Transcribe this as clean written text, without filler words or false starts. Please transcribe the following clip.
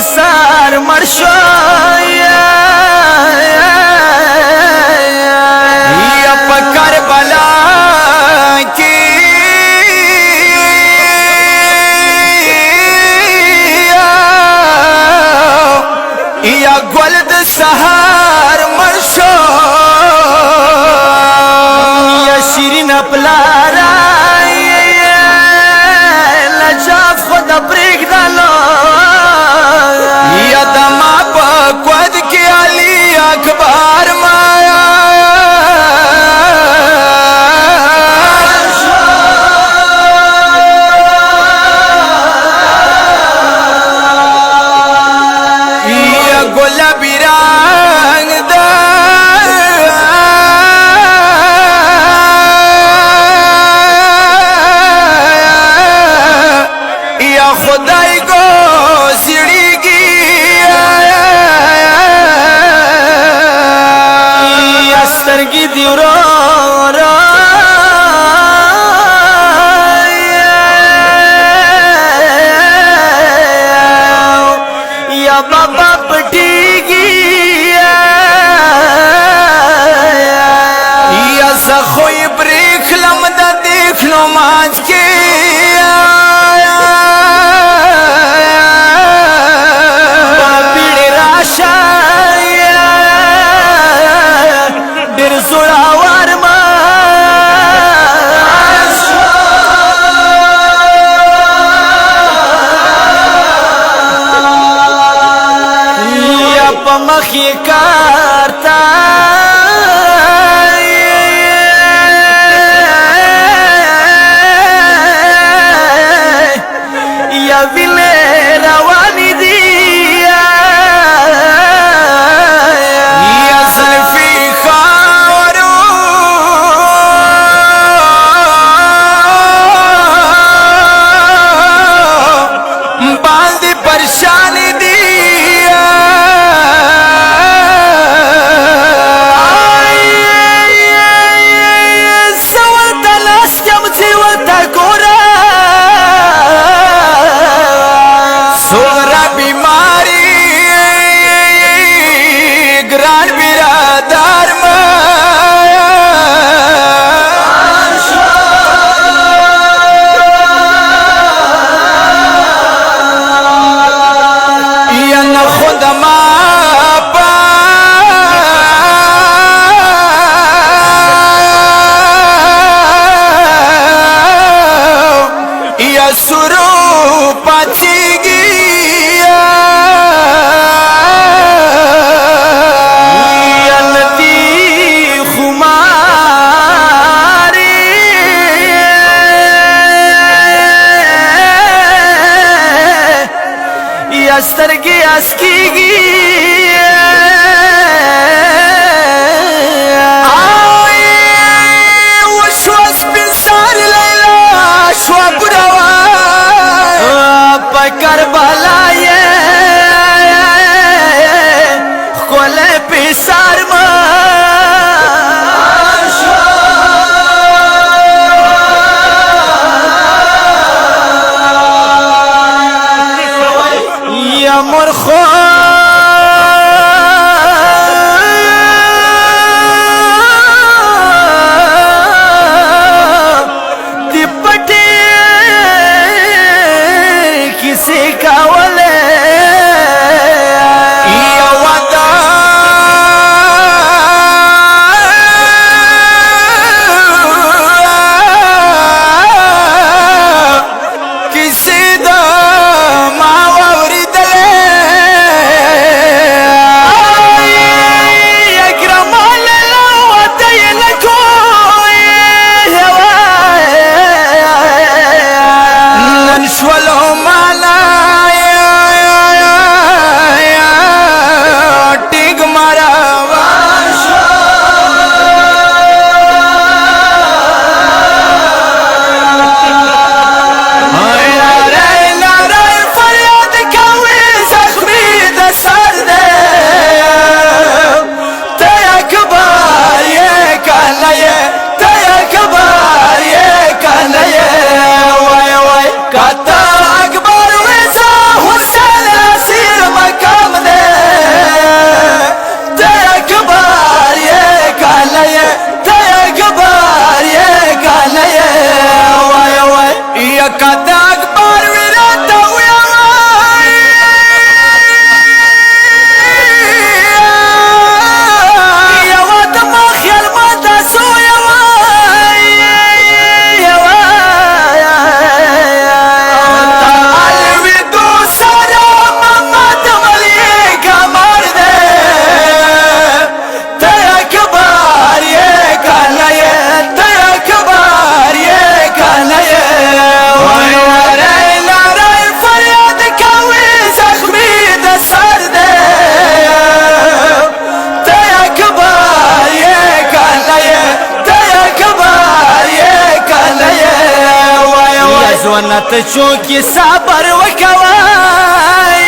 سار مرشو یا پکر بلا کی یا گلد سهار مرشو یا شیرین پلارا لجاف خود پریک دالو یا دما پاکود کی علی اکبر مایا گلابی رنگ دا یا خدای کو سیڑیگی یا سترگی دیورو یا بابا زخوی بریک لمدہ دیکھ لو مانج کے بیڑ راشا ڈر زوڑا وارما یا پمخی کارتا ویلے روانی دیا یا زلفی خارو باندی پریشانی دیا سوالتا لاس کم تیوالتا گورا سورا بیماری گران برادر یا نہ خود ما پا یا سرو پاچی سترگی اسکیگی وشو اسپنسار لیلا شو براوان پکر بالائی خول پیسار مور خو ژوند ته چوکي صبر وکوي